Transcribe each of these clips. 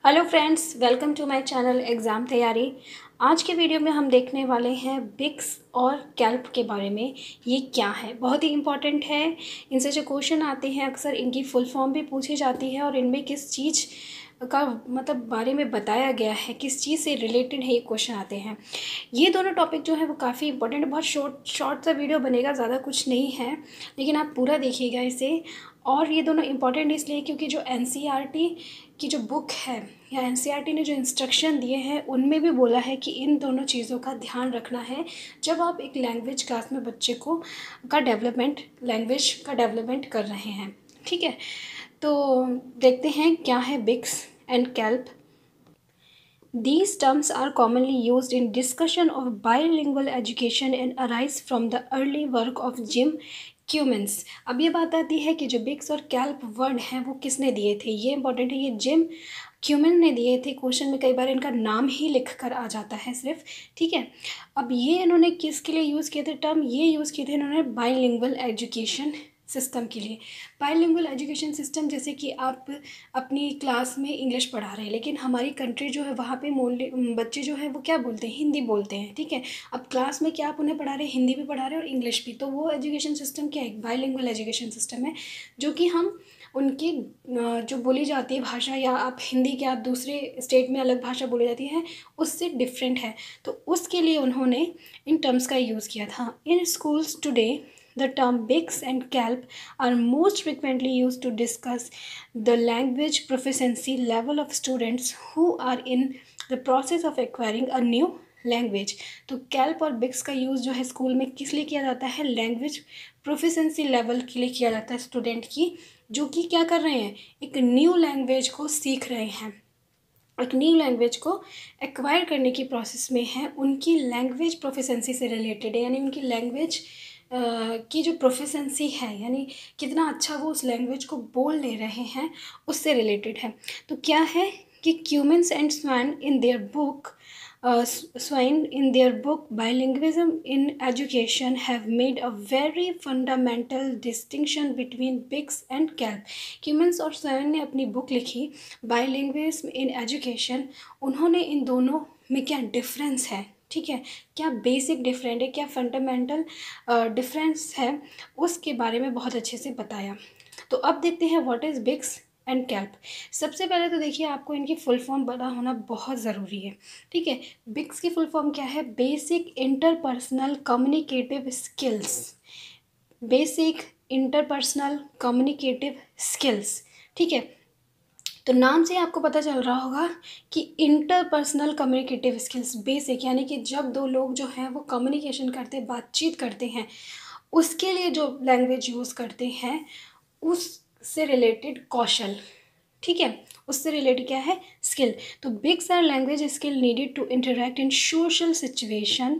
Hello friends, welcome to my channel exam तैयारी। आज के वीडियो में हम देखने वाले हैं बिक्स और कैल्प के बारे में। ये क्या है, बहुत ही इम्पॉर्टेंट है। इनसे जो क्वेश्चन आते हैं अक्सर इनकी फुल फॉर्म भी पूछी जाती है और इनमें किस चीज़ का मतलब बारे में बताया गया है, किस चीज़ से रिलेटेड है, ये क्वेश्चन आते हैं। ये दोनों टॉपिक जो है वो काफ़ी इंपॉर्टेंट है। बहुत शॉर्ट सा वीडियो बनेगा, ज़्यादा कुछ नहीं है, लेकिन आप पूरा देखिएगा इसे। और ये दोनों इम्पॉर्टेंट इसलिए क्योंकि जो एनसीईआरटी की जो बुक है या एनसीईआरटी ने जो इंस्ट्रक्शन दिए हैं उनमें भी बोला है कि इन दोनों चीज़ों का ध्यान रखना है जब आप एक लैंग्वेज क्लास में बच्चे को लैंग्वेज का डेवलपमेंट कर रहे हैं। ठीक है, तो देखते हैं क्या है BICS and CALP. These terms are commonly used in discussion of bilingual education and arise from the early work of Jim Cummins। अब ये बात आती है कि जो बिक्स और कैल्प वर्ड हैं वो किसने दिए थे, ये इंपॉर्टेंट है। ये जिम क्यूमिन ने दिए थे। क्वेश्चन में कई बार इनका नाम ही लिख कर आ जाता है सिर्फ। ठीक है, अब ये इन्होंने किसके लिए यूज़ किए थे टर्म, ये यूज़ किए थे इन्होंने बाइलिंगुअल एजुकेशन सिस्टम के लिए। बाइलिंगुअल एजुकेशन सिस्टम, जैसे कि आप अपनी क्लास में इंग्लिश पढ़ा रहे हैं लेकिन हमारी कंट्री जो है वहाँ पे मोस्टली बच्चे जो है वो क्या बोलते हैं, हिंदी बोलते हैं। ठीक है, अब क्लास में क्या आप उन्हें पढ़ा रहे हैं, हिंदी भी पढ़ा रहे हैं और इंग्लिश भी। तो वो एजुकेशन सिस्टम क्या है, बाइलिंगुअल एजुकेशन सिस्टम है, जो कि हम उनकी जो बोली जाती है भाषा, या आप हिंदी के आप दूसरे स्टेट में अलग भाषा बोली जाती है उससे डिफरेंट है। तो उसके लिए उन्होंने इन टर्म्स का यूज़ किया था। इन schools today the term BICS and CALP are most frequently used to discuss the language proficiency level of students who are in the process of acquiring a new language. तो kelp और बिक्स का use जो है school में किस लिए किया जाता है, लैंग्वेज प्रोफिशेंसी लेवल के लिए किया जाता है स्टूडेंट की, जो कि क्या कर रहे हैं, एक न्यू लैंग्वेज को सीख रहे हैं, एक न्यू लैंग्वेज को एक्वायर करने की प्रोसेस में है। उनकी लैंग्वेज प्रोफिशेंसी से रिलेटेड है, यानी उनकी लैंग्वेज की जो प्रोफिशेंसी है, यानी कितना अच्छा वो उस लैंग्वेज को बोल ले रहे हैं, उससे रिलेटेड है। तो क्या है कि Cummins and Swine in their book Bilingualism in Education have made a very fundamental distinction between BICS and CALP। Cummins और स्वाइन ने अपनी बुक लिखी बाइलिंग्विज्म इन एजुकेशन। उन्होंने इन दोनों में क्या डिफरेंस है, ठीक है, क्या बेसिक डिफरेंट है, क्या फंडामेंटल डिफरेंस है, उसके बारे में बहुत अच्छे से बताया। तो अब देखते हैं व्हाट इज़ बिक्स एंड कैल्प। सबसे पहले तो देखिए आपको इनकी फुल फॉर्म पता होना बहुत ज़रूरी है। ठीक है, बिक्स की फुल फॉर्म क्या है, basic interpersonal communicative skills. Basic interpersonal communicative skills. ठीक है, तो नाम से आपको पता चल रहा होगा कि इंटरपर्सनल कम्युनिकेटिव स्किल्स बेसिक, यानी कि जब दो लोग जो हैं वो कम्युनिकेशन करते, बातचीत करते हैं, उसके लिए जो लैंग्वेज यूज़ करते हैं उससे रिलेटेड कौशल। ठीक है, उससे रिलेटेड क्या है, स्किल। तो BICS are language skill needed to interact in social situation,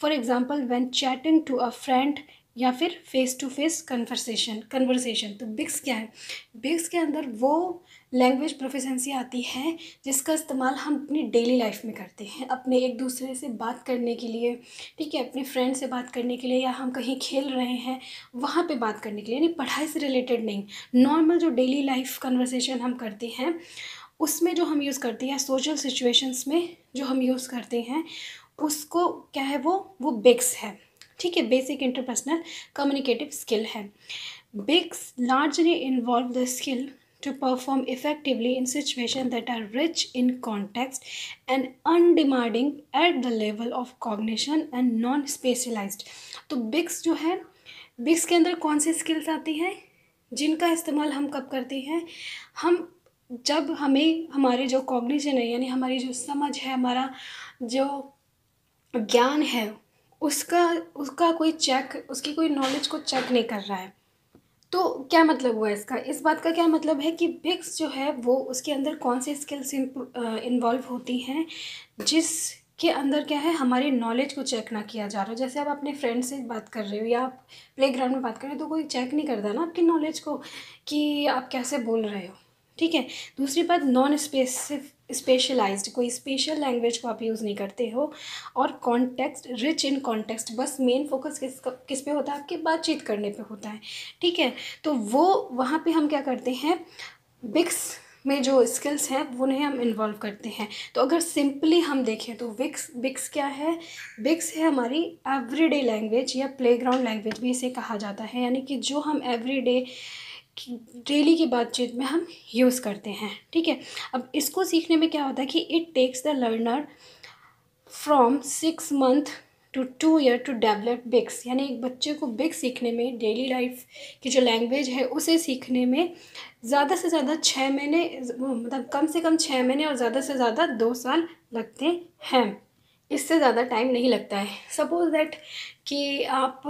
for example when chatting to a friend या फिर फेस टू फेस कन्वर्सेशन। तो बिक्स क्या है, बिक्स के अंदर वो लैंग्वेज प्रोफिशेंसी आती है जिसका इस्तेमाल हम अपनी डेली लाइफ में करते हैं, अपने एक दूसरे से बात करने के लिए। ठीक है, अपने फ्रेंड से बात करने के लिए, या हम कहीं खेल रहे हैं वहाँ पे बात करने के लिए, यानी पढ़ाई से रिलेटेड नहीं, नॉर्मल जो डेली लाइफ कन्वर्सेशन हम करते हैं उसमें जो हम यूज़ करते हैं, सोशल सिचुएशंस में जो हम यूज़ करते हैं, उसको क्या है, वो बिक्स है। ठीक है, बेसिक इंटरपर्सनल कम्युनिकेटिव स्किल है। BICS largely involve the skill to perform effectively in situations that are rich in context and undemanding at the level of cognition and non-specialized। तो बिक्स जो है, बिक्स के अंदर कौन सी स्किल्स आती हैं जिनका इस्तेमाल हम कब करते हैं, हम जब हमें हमारे जो कॉग्निशन है, यानी हमारी जो समझ है, हमारा जो ज्ञान है, उसका कोई चेक, उसकी कोई नॉलेज को चेक नहीं कर रहा है। तो क्या मतलब हुआ इसका, इस बात का क्या मतलब है कि बिक्स जो है वो उसके अंदर कौन सी स्किल्स इन्वॉल्व होती हैं जिसके अंदर क्या है, हमारी नॉलेज को चेक ना किया जा रहा हो। जैसे आप अपने फ्रेंड से बात कर रहे हो या आप प्लेग्राउंड में बात कर रहे हो तो कोई चेक नहीं करता ना आपकी नॉलेज को कि आप कैसे बोल रहे हो। ठीक है, दूसरी बात नॉन स्पेशलाइज्ड, कोई स्पेशल लैंग्वेज को आप यूज़ नहीं करते हो। और कॉन्टेक्स्ट, रिच इन कॉन्टेक्स्ट, बस मेन फोकस किस पे होता है, आपकी बातचीत करने पे होता है। ठीक है, तो वो वहाँ पे हम क्या करते हैं, बिक्स में जो स्किल्स हैं उन्हें हम इन्वॉल्व करते हैं। तो अगर सिंपली हम देखें तो बिक्स क्या है? बिक्स है हमारी एवरीडे लैंग्वेज या प्लेग्राउंड लैंग्वेज भी इसे कहा जाता है, यानी कि जो हम एवरीडे डेली की बातचीत में हम यूज़ करते हैं। ठीक है, अब इसको सीखने में क्या होता है कि it takes the learner from 6 month to 2 year to develop BICS, यानी एक बच्चे को बिक्स सीखने में, डेली लाइफ की जो लैंग्वेज है उसे सीखने में ज़्यादा से ज़्यादा 6 महीने, मतलब कम से कम 6 महीने और ज़्यादा से ज़्यादा 2 साल लगते हैं। इससे ज़्यादा टाइम नहीं लगता है। सपोज़ दैट कि आप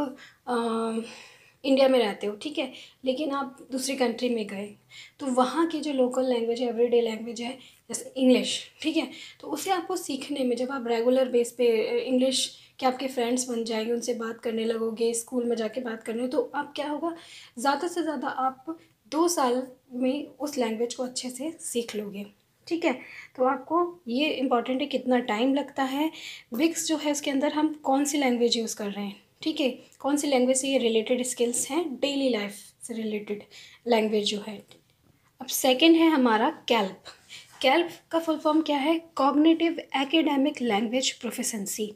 इंडिया में रहते हो, ठीक है, लेकिन आप दूसरी कंट्री में गए, तो वहाँ की जो लोकल लैंग्वेज है, एवरीडे लैंग्वेज है, जैसे इंग्लिश, ठीक है, तो उसे आपको सीखने में, जब आप रेगुलर बेस पे इंग्लिश के आपके फ्रेंड्स बन जाएंगे, उनसे बात करने लगोगे, स्कूल में जाके बात करने, तो आप क्या होगा, ज़्यादा से ज़्यादा आप 2 साल में उस लैंग्वेज को अच्छे से सीख लोगे। ठीक है, तो आपको ये इम्पॉर्टेंट है कितना टाइम लगता है। विक्स जो है उसके अंदर हम कौन सी लैंग्वेज यूज़ कर रहे हैं, ठीक है, कौन सी लैंग्वेज से ये रिलेटेड स्किल्स हैं, डेली लाइफ से रिलेटेड लैंग्वेज जो है। अब सेकंड है हमारा कैल्प। कैल्प का फुल फॉर्म क्या है? कॉग्निटिव एकेडमिक लैंग्वेज प्रोफिशिएंसी,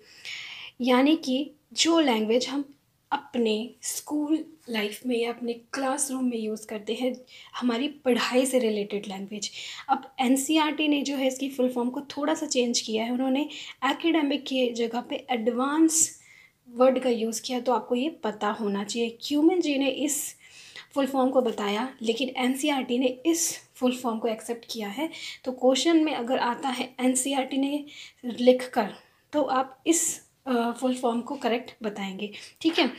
यानी कि जो लैंग्वेज हम अपने स्कूल लाइफ में या अपने क्लासरूम में यूज़ करते हैं, हमारी पढ़ाई से रिलेटेड लैंग्वेज। अब एनसीईआरटी ने जो है इसकी फुल फॉर्म को थोड़ा सा चेंज किया है, उन्होंने एकेडमिक की जगह पे एडवांस वर्ड का यूज़ किया, तो आपको ये पता होना चाहिए। क्यूमन जी ने इस फुल फॉर्म को बताया, लेकिन एनसीईआरटी ने इस फुल फॉर्म को एक्सेप्ट किया है। तो क्वेश्चन में अगर आता है एनसीईआरटी ने लिख कर, तो आप इस फुल फॉर्म को करेक्ट बताएंगे। ठीक है,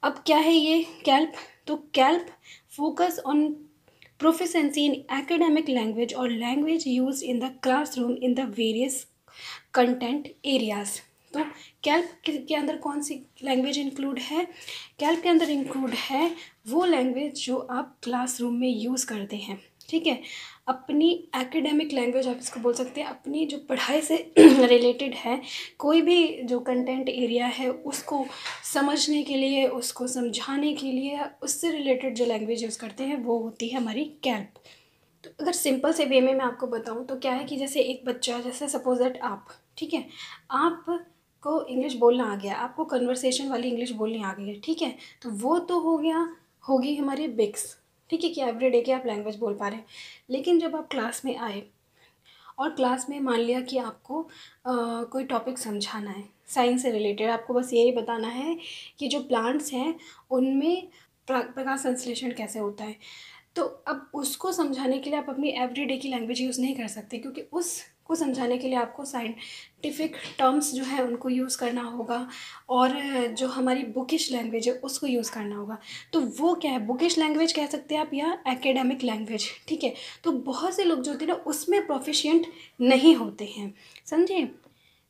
अब क्या है ये कैल्प? तो CALP focus on proficiency in academic language और language use in the classroom in the various content areas. तो कैल्प के अंदर कौन सी लैंग्वेज इंक्लूड है? कैल्प के अंदर इंक्लूड है वो लैंग्वेज जो आप क्लासरूम में यूज़ करते हैं। ठीक है, अपनी एकेडमिक लैंग्वेज आप इसको बोल सकते हैं, अपनी जो पढ़ाई से रिलेटेड है, कोई भी जो कंटेंट एरिया है उसको समझने के लिए, उसको समझाने के लिए, उससे रिलेटेड जो लैंग्वेज यूज़ करते हैं वो होती है हमारी कैल्प। तो अगर सिंपल से वे में मैं आपको बताऊं तो क्या है कि जैसे एक बच्चा, जैसे सपोज दैट आप, ठीक है, आपको इंग्लिश बोलना आ गया, आपको कन्वर्सेशन वाली इंग्लिश बोलनी आ गई है, ठीक है, तो वो तो हो गया, होगी हमारी बिक्स, ठीक है, कि एवरीडे की आप लैंग्वेज बोल पा रहे हैं। लेकिन जब आप क्लास में आए और क्लास में मान लिया कि आपको कोई टॉपिक समझाना है साइंस से रिलेटेड, आपको बस यही बताना है कि जो प्लांट्स हैं उनमें प्रकाश संश्लेषण कैसे होता है, तो अब उसको समझाने के लिए आप अपनी एवरीडे की लैंग्वेज यूज़ नहीं कर सकते, क्योंकि उसको समझाने के लिए आपको साइंटिफिक टर्म्स जो है उनको यूज़ करना होगा, और जो हमारी बुकिश लैंग्वेज है उसको यूज़ करना होगा। तो वो क्या है, बुकिश लैंग्वेज कह सकते हैं आप या एकेडमिक लैंग्वेज। ठीक है, तो बहुत से लोग जो होते हैं ना उसमें प्रोफिशिएंट नहीं होते हैं, समझे।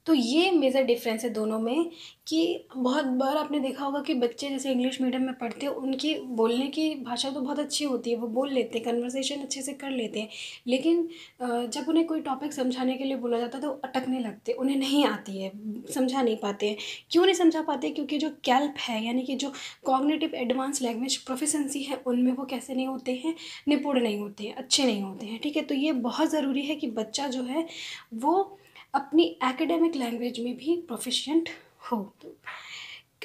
तो ये मेजर डिफरेंस है दोनों में, कि बहुत बार आपने देखा होगा कि बच्चे जैसे इंग्लिश मीडियम में पढ़ते हैं, उनकी बोलने की भाषा तो बहुत अच्छी होती है, वो बोल लेते हैं, कन्वर्सेशन अच्छे से कर लेते हैं, लेकिन जब उन्हें कोई टॉपिक समझाने के लिए बोला जाता है तो अटकने लगते, उन्हें नहीं आती है, समझा नहीं पाते हैं। क्यों नहीं समझा पाते? क्योंकि जो कैल्प है, यानी कि जो कॉग्निटिव एडवांस लैंग्वेज प्रोफिशिएंसी है, उनमें वो कैसे नहीं होते हैं, निपुण नहीं होते हैं, अच्छे नहीं होते हैं। ठीक है, तो ये बहुत ज़रूरी है कि बच्चा जो है वो अपनी एकेडमिक लैंग्वेज में भी प्रोफिशिएंट हो।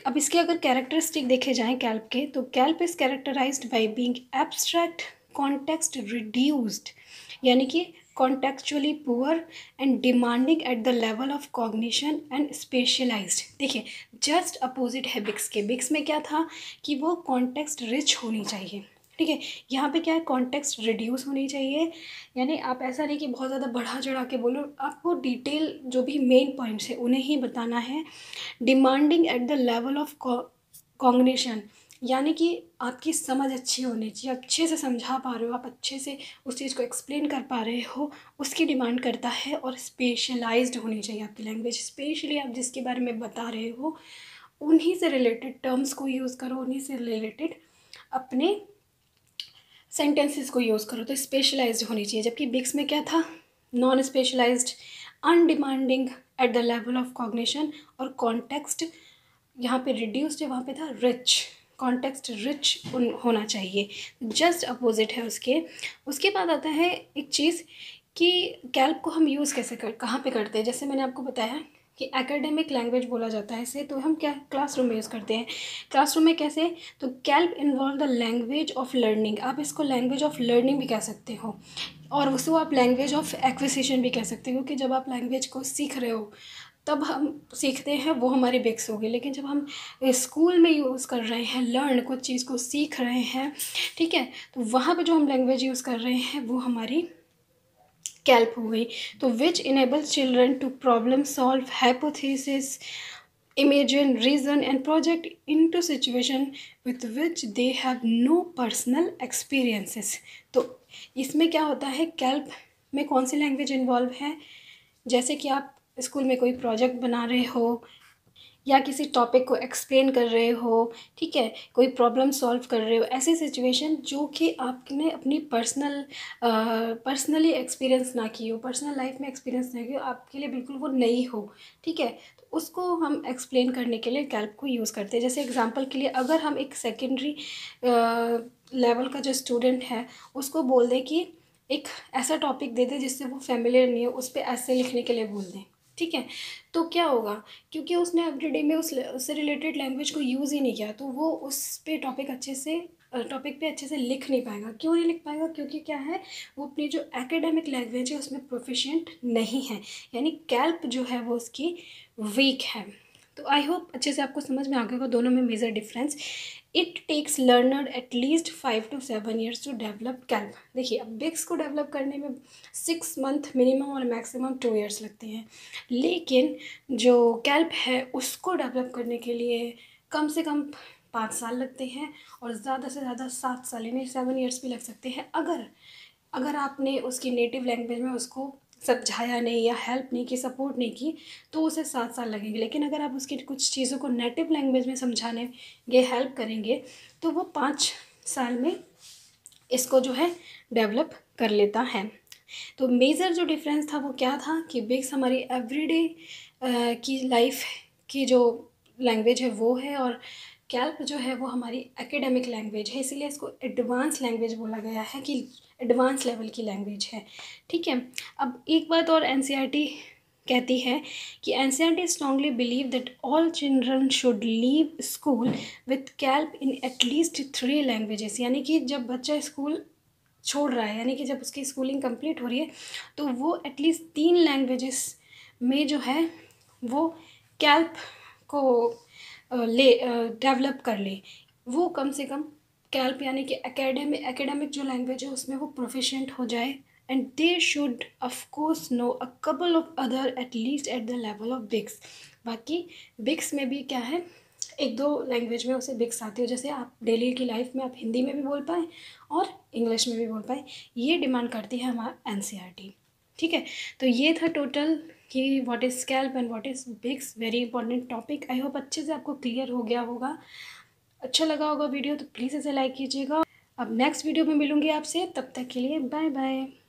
अब इसके अगर कैरेक्टरिस्टिक देखे जाएं कैल्प के, तो CALP is characterized by being abstract, context reduced, यानी कि contextually poor and demanding at the level of cognition and specialized. देखिए, जस्ट अपोजिट है बिक्स के। बिक्स में क्या था कि वो कॉन्टेक्स्ट रिच होनी चाहिए, ठीक है, यहाँ पे क्या है, कॉन्टेक्स्ट रिड्यूस होनी चाहिए, यानी आप ऐसा नहीं कि बहुत ज़्यादा बढ़ा चढ़ा के बोलो, आपको डिटेल जो भी मेन पॉइंट्स है उन्हें ही बताना है। Demanding at the level of cognition, यानी कि आपकी समझ अच्छी होनी चाहिए, अच्छे से समझा पा रहे हो आप, अच्छे से उस चीज़ को एक्सप्लेन कर पा रहे हो, उसकी डिमांड करता है। और स्पेशलाइज्ड होनी चाहिए आपकी लैंग्वेज, स्पेशली आप जिसके बारे में बता रहे हो उन्हीं से रिलेटेड टर्म्स को यूज़ करो, उन्हीं से रिलेटेड अपने सेंटेंसेस को यूज़ करो, तो स्पेशलाइज्ड होनी चाहिए। जबकि बिक्स में क्या था, non specialized, undemanding at the level of cognition, और कॉन्टेक्स्ट यहाँ पे रिड्यूस्ड है, वहाँ पे था रिच। कॉन्टेक्स्ट रिच होना चाहिए। जस्ट अपोजिट है उसके। उसके बाद आता है एक चीज़ कि कैल्प को हम यूज़ कैसे कहाँ पे करते हैं। जैसे मैंने आपको बताया कि एकेडमिक लैंग्वेज बोला जाता है इसे, तो हम क्या क्लासरूम में यूज़ करते हैं। क्लासरूम में कैसे, तो kelp involve the language of learning. आप इसको लैंग्वेज ऑफ लर्निंग भी कह सकते हो, और उसको आप लैंग्वेज ऑफ एक्विजिशन भी कह सकते हो, क्योंकि जब आप लैंग्वेज को सीख रहे हो तब हम सीखते हैं, वो हमारी बेक्स होगी। लेकिन जब हम स्कूल में यूज़ कर रहे हैं, लर्न कुछ चीज़ को सीख रहे हैं, ठीक है, तो वहाँ पे जो हम लैंग्वेज यूज़ कर रहे हैं वो हमारी कैल्प हो गई। तो which enables children to problem solve, hypothesis, imagine, reason and project into situation with which they have no personal experiences। तो इसमें क्या होता है, कैल्प में कौन सी लैंग्वेज इन्वॉल्व है। जैसे कि आप स्कूल में कोई प्रोजेक्ट बना रहे हो या किसी टॉपिक को एक्सप्लेन कर रहे हो, ठीक है, कोई प्रॉब्लम सॉल्व कर रहे हो, ऐसी सिचुएशन जो कि आपने अपनी पर्सनली एक्सपीरियंस ना की हो, पर्सनल लाइफ में एक्सपीरियंस ना की हो, आपके लिए बिल्कुल वो नई हो, ठीक है, तो उसको हम एक्सप्लेन करने के लिए कैल्प को यूज़ करते हैं। जैसे एग्जांपल के लिए अगर हम एक सेकेंडरी लेवल का जो स्टूडेंट है उसको बोल दें कि एक ऐसा टॉपिक दे दें जिससे वो फेमिलियर नहीं हो, उस पर ऐसे लिखने के लिए बोल दें, ठीक है, तो क्या होगा, क्योंकि उसने एवरीडे में उससे रिलेटेड लैंग्वेज को यूज़ ही नहीं किया, तो वो उस पे टॉपिक पे अच्छे से लिख नहीं पाएगा। क्यों नहीं लिख पाएगा, क्योंकि क्या है, वो अपनी जो एकेडमिक लैंग्वेज है उसमें प्रोफिशिएंट नहीं है, यानी कैल्प जो है वो उसकी वीक है। तो आई होप अच्छे से आपको समझ में आ गया होगा दोनों में major difference. It takes learner at least 5 to 7 years to develop CALP. देखिए, अब बिक्स को डेवलप करने में 6 month मिनिमम और मैक्सिमम 2 years लगते हैं, लेकिन जो कैल्प है उसको डेवलप करने के लिए कम से कम 5 साल लगते हैं, और ज़्यादा से ज़्यादा 7 साल यानी 7 years भी लग सकते हैं, अगर आपने उसकी नेटिव लैंग्वेज में उसको समझाया नहीं या हेल्प नहीं की, सपोर्ट नहीं की, तो उसे 7 साल लगेंगे। लेकिन अगर आप उसकी कुछ चीज़ों को नेटिव लैंग्वेज में समझाने हेल्प करेंगे तो वो 5 साल में इसको जो है डेवलप कर लेता है। तो मेजर जो डिफरेंस था वो क्या था कि बिग्स हमारी एवरीडे की लाइफ की जो लैंग्वेज है वो है, और कैल्प जो है वो हमारी एकेडमिक लैंग्वेज है, इसीलिए इसको एडवांस लैंग्वेज बोला गया है कि एडवांस लेवल की लैंग्वेज है, ठीक है। अब एक बात और एनसीईआरटी कहती है कि NCERT strongly believe that all children should leave school with kelp in at least 3 languages. यानी कि जब बच्चा स्कूल छोड़ रहा है, यानी कि जब उसकी स्कूलिंग कंप्लीट हो रही है, तो वो एटलीस्ट 3 लैंग्वेजेस में जो है वो कैल्प को डेवलप कर ले। वो कम से कम कैल्प यानी कि एकेडमिक जो लैंग्वेज है उसमें वो प्रोफिशिएंट हो जाए, and they should of course know a couple of other at least at the level of BICS. बाकी बिग्स में भी क्या है, 1-2 लैंग्वेज में उसे बिग्स आती हो, जैसे आप डेली की लाइफ में आप हिंदी में भी बोल पाएँ और इंग्लिश में भी बोल पाएँ, ये डिमांड करती है हमारा एनसीईआरटी, ठीक है। तो ये था टोटल कि what is CALP and what is BICS, very important topic. I hope अच्छे से आपको क्लियर हो गया होगा। अच्छा लगा होगा वीडियो तो प्लीज़ इसे लाइक कीजिएगा। अब नेक्स्ट वीडियो में मिलूंगी आपसे, तब तक के लिए बाय बाय।